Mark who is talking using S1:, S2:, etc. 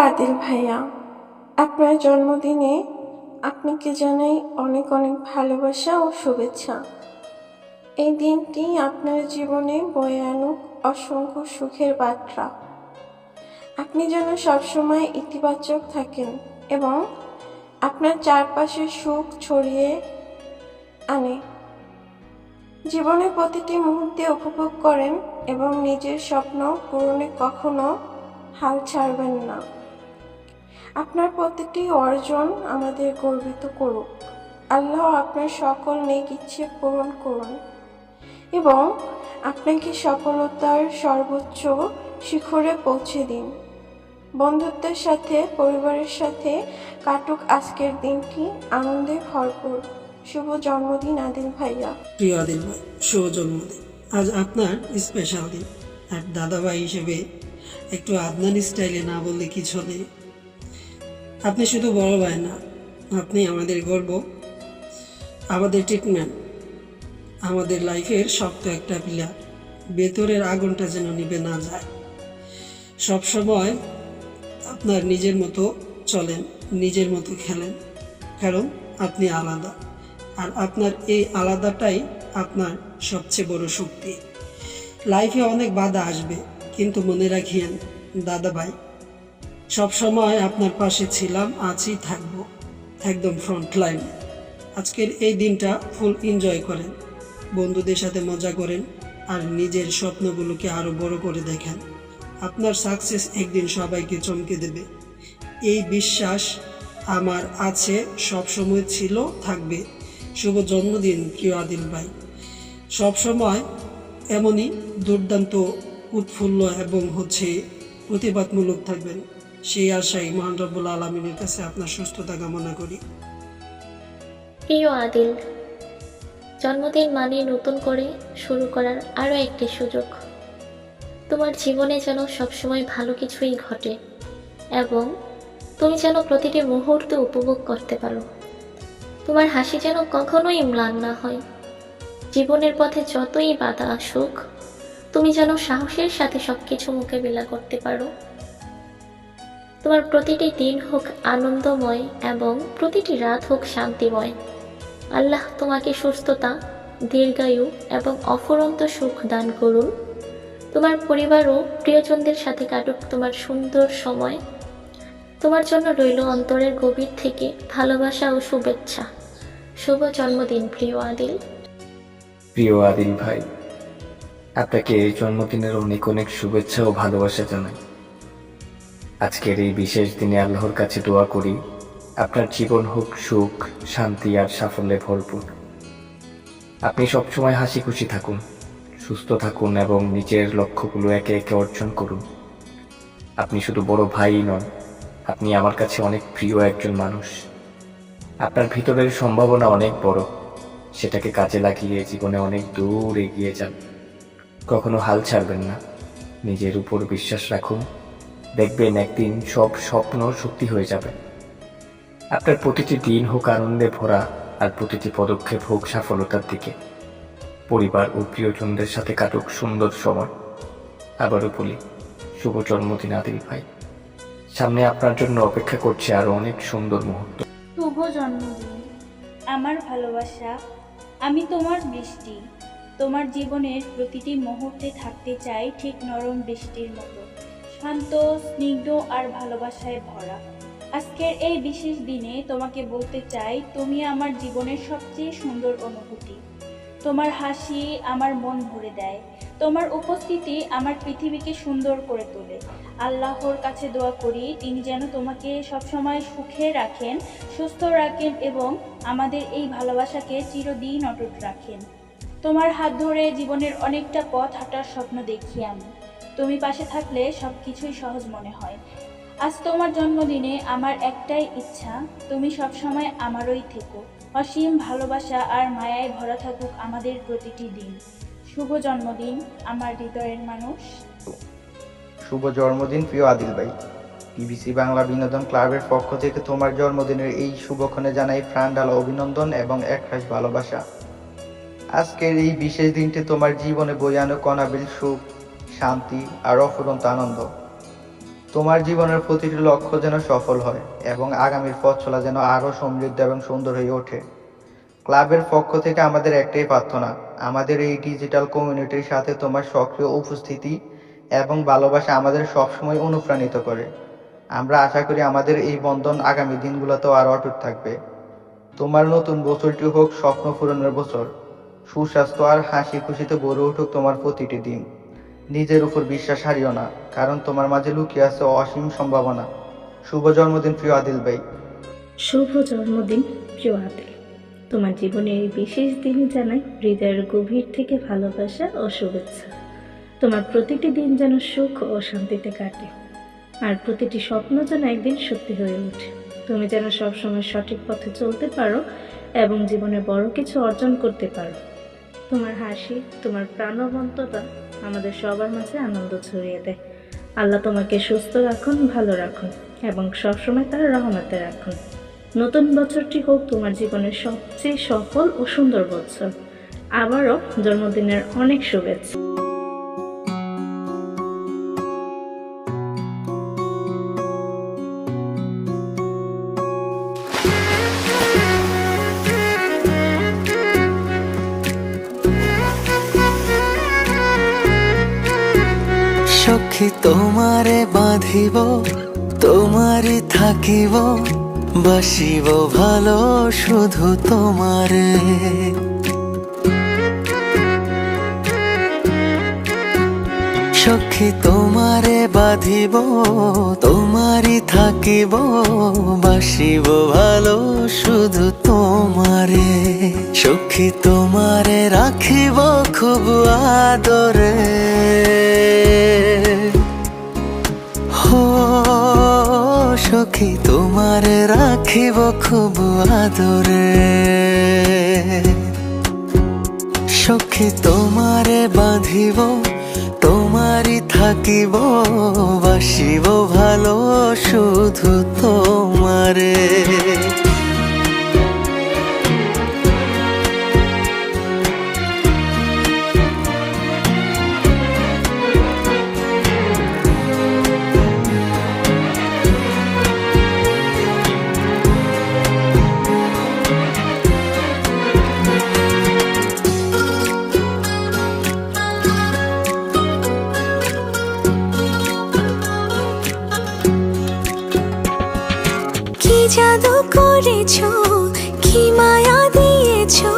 S1: আদিল ভাইয়া, আপনার জন্মদিনে আপনাকে জানাই অনেক অনেক ভালোবাসা ও শুভেচ্ছা। এই দিনটি আপনার জীবনে বয়ে আনুক অসংখ্য সুখের বার্তা। আপনি যেন সবসময় ইতিবাচক থাকেন এবং আপনার চারপাশে সুখ ছড়িয়ে আনে। জীবনের প্রতিটি মুহূর্তে উপভোগ করেন এবং নিজের স্বপ্ন পূরণে কখনো হাল ছাড়বেন না। আপনার প্রতিটি অর্জন আমাদের গর্বিত করুক। আল্লাহ আপনার সকল নেক ইচ্ছে পূরণ করুন এবং আপনাকে সফলতার সর্বোচ্চ শিখরে পৌঁছে দিন। বন্ধুত্বের সাথে, পরিবারের সাথে কাটুক আজকের দিনটি আনন্দে ভরপুর। শুভ জন্মদিন আদিল ভাইয়া।
S2: প্রিয় আদিল ভাই, শুভ জন্মদিন। আজ আপনার স্পেশাল দিন। আর দাদা ভাই হিসেবে একটু আদনান স্টাইলে না বললে কি চলে। আপনি শুধু বড় ভাই না, আপনি আমাদের গর্ব, আমাদের ট্রিটমেন্ট, আমাদের লাইফের শক্ত একটা পিলার। ভেতরের আগুনটা যেন নিভে না যায়। সব সময় আপনার নিজের মতো চলেন, নিজের মতো খেলেন, কারণ আপনি আলাদা। আর আপনার এই আলাদাটাই আপনার সবচেয়ে বড় শক্তি। লাইফে অনেক বাধা আসবে, কিন্তু মনে রাখিয়েন দাদা ভাই, সবসময় আপনার পাশে ছিলাম, আছি, থাকবো, একদম ফ্রন্ট লাইনে। আজকের এই দিনটা ফুল এনজয় করেন, বন্ধুদের সাথে মজা করেন আর নিজের স্বপ্নগুলোকে আরও বড় করে দেখেন। আপনার সাকসেস একদিন সবাইকে চমকে দেবে, এই বিশ্বাস আমার আছে, সবসময় ছিল, থাকবে। শুভ জন্মদিন প্রিয় আদিল ভাই। সবসময় এমনই দুর্দান্ত, উৎফুল্ল এবং প্রতিবাদমূলক থাকবেন, সেই আশাই মহান রব্বুল আলামিনের কাছে আপনার সুস্থতা কামনা করি।
S3: প্রিয় আদিল, জন্মদিন মানে নতুন করে শুরু করার আরও একটি সুযোগ। তোমার জীবনে যেন সবসময় ভালো কিছুই ঘটে এবং তুমি যেন প্রতিটি মুহূর্ত উপভোগ করতে পারো। তোমার হাসি যেন কখনোই ম্লান না হয়। জীবনের পথে যতই বাধা আসুক, তুমি যেন সাহসের সাথে সবকিছু মোকাবিলা করতে পারো। তোমার প্রতিটি দিন হোক আনন্দময় এবং প্রতিটি রাত হোক শান্তিময়। আল্লাহ তোমাকে সুস্থতা, দীর্ঘায়ু এবং অফুরন্ত সুখ দান করুন। তোমার পরিবার ও প্রিয়জনদের সাথে কাটুক তোমার সুন্দর সময়। তোমার জন্য রইল অন্তরের গভীর থেকে ভালোবাসা ও শুভেচ্ছা। শুভ জন্মদিন প্রিয় আদিল।
S4: প্রিয় আদিল ভাই, আপনাকে এই জন্মদিনের অনেক অনেক শুভেচ্ছা ও ভালোবাসা জানাই। আজকের এই বিশেষ দিনে আল্লাহর কাছে দোয়া করি আপনার জীবন হোক সুখ, শান্তি আর সাফল্যে ভরপুর। আপনি সবসময় হাসি খুশি থাকুন, সুস্থ থাকুন এবং নিজের লক্ষ্যগুলো একে একে অর্জন করুন। আপনি শুধু বড় ভাই নন, আপনি আমার কাছে অনেক প্রিয় একজন মানুষ। আপনার ভিতরের সম্ভাবনা অনেক বড়, সেটাকে কাজে লাগিয়ে জীবনে অনেক দূর এগিয়ে যান। কখনো হাল ছাড়বেন না, নিজের উপর বিশ্বাস রাখুন, দেখবেন একদিন সব স্বপ্ন সত্যি হয়ে যাবে। আপনার প্রতিটি দিন হোক আনন্দে ভরা আর প্রতিটি পদক্ষেপ হোক সফলতার দিকে। পরিবার ও প্রিয়জনদের সাথে কাটুক সুন্দর সময়। আবারও বলি, শুভ জন্মদিন আদিল ভাই। সামনে আপনার জন্য অপেক্ষা করছে আরো অনেক সুন্দর মুহূর্ত।
S5: শুভ জন্মদিন আমার ভালোবাসা। আমি তোমার বৃষ্টি, তোমার জীবনের প্রতিটি মুহূর্তে থাকতে চাই ঠিক নরম বৃষ্টির মতো, শান্ত, স্নিগ্ধ আর ভালোবাসায় ভরা। আজকের এই বিশেষ দিনে তোমাকে বলতে চাই, তুমি আমার জীবনের সবচেয়ে সুন্দর অনুভূতি। তোমার হাসি আমার মন ভরে দেয়, তোমার উপস্থিতি আমার পৃথিবীকে সুন্দর করে তোলে। আল্লাহর কাছে দোয়া করি তিনি যেন তোমাকে সবসময় সুখে রাখেন, সুস্থ রাখেন এবং আমাদের এই ভালোবাসাকে চিরদিন অটুট রাখেন। তোমার হাত ধরে জীবনের অনেকটা পথ হাঁটার স্বপ্ন দেখি আমি। তুমি পাশে থাকলে সবকিছুই সহজ মনে হয়। আজ তোমার জন্মদিনে আমার একটাই ইচ্ছা, তুমি সবসময় আমারই থেকো। অসীম ভালোবাসা আর মায়ায় ভরা থাকুক আমাদের প্রতিটি দিন। শুভ জন্মদিন আমার হৃদয়ের মানুষ।
S6: শুভ জন্মদিন প্রিয় আদিল ভাই। বিবিসি বাংলা বিনোদন ক্লাবের পক্ষ থেকে তোমার জন্মদিনের এই শুভক্ষণে জানাই প্রাণঢালা অভিনন্দন এবং একরাশ ভালোবাসা। আজকের এই বিশেষ দিনটি তোমার জীবনে বয়ে আনুক অনাবিল সুখ, শান্তি আর অফুরন্ত আনন্দ। তোমার জীবনের প্রতিটি লক্ষ্য যেন সফল হয় এবং আগামীর পথ চলা যেন আরও সমৃদ্ধ এবং সুন্দর হয়ে ওঠে। ক্লাবের পক্ষ থেকে আমাদের একটাই প্রার্থনা, আমাদের এই ডিজিটাল কমিউনিটির সাথে তোমার সক্রিয় উপস্থিতি এবং ভালোবাসা আমাদের সবসময় অনুপ্রাণিত করে। আমরা আশা করি আমাদের এই বন্ধন আগামী দিনগুলোতেও আরও অটুট থাকবে। তোমার নতুন বছরটি হোক স্বপ্ন পূরণের বছর, সুস্বাস্থ্য আর হাসি খুশিতে ভরে উঠুক তোমার প্রতিটি দিন। নিজের উপর বিশ্বাস হারিও না, কারণ তোমার মাঝে লুকিয়ে আছে অসীম সম্ভাবনা। শুভ জন্মদিন প্রিয় আদিল ভাই।
S7: শুভ জন্মদিন প্রিয় আদিল। তোমার জীবনে এই বিশেষ দিনে জানাই হৃদয়ের গভীর থেকে ভালোবাসা ও শুভেচ্ছা। তোমার প্রতিটি দিন যেন সুখ ও শান্তিতে কাটে, আর প্রতিটি স্বপ্ন যেন একদিন সত্যি হয়ে ওঠে। তুমি যেন সবসময় সঠিক পথে চলতে পারো এবং জীবনে বড় কিছু অর্জন করতে পারো। তোমার হাসি, তোমার প্রাণবন্ততা আমাদের সবার মাঝে আনন্দ ছড়িয়ে দেয়। আল্লাহ তোমাকে সুস্থ রাখুন, ভালো রাখুন এবং সবসময় তার রহমতে রাখুন। নতুন বছরটি হোক তোমার জীবনের সবচেয়ে সফল ও সুন্দর বছর। আবারও জন্মদিনের অনেক শুভেচ্ছা।
S8: সখী তোমারে বাঁধিব, তোমারে থাকিব, বাসিব ভালো শুধু তোমারে। সখী তোমারে বাঁধিব, তোমারে থাকিব, বাসিব ভালো শুধু তোমারে। সখী তোমারে রাখিব খুব আদরে, সখী তোমারে রাখিব খুব আদরে। সখী তোমারে বাঁধিব, তোমারই থাকিব, বাসিব ভালো শুধু তোমারে।
S9: কি জাদু করেছো, কি মায়া দিয়েছো,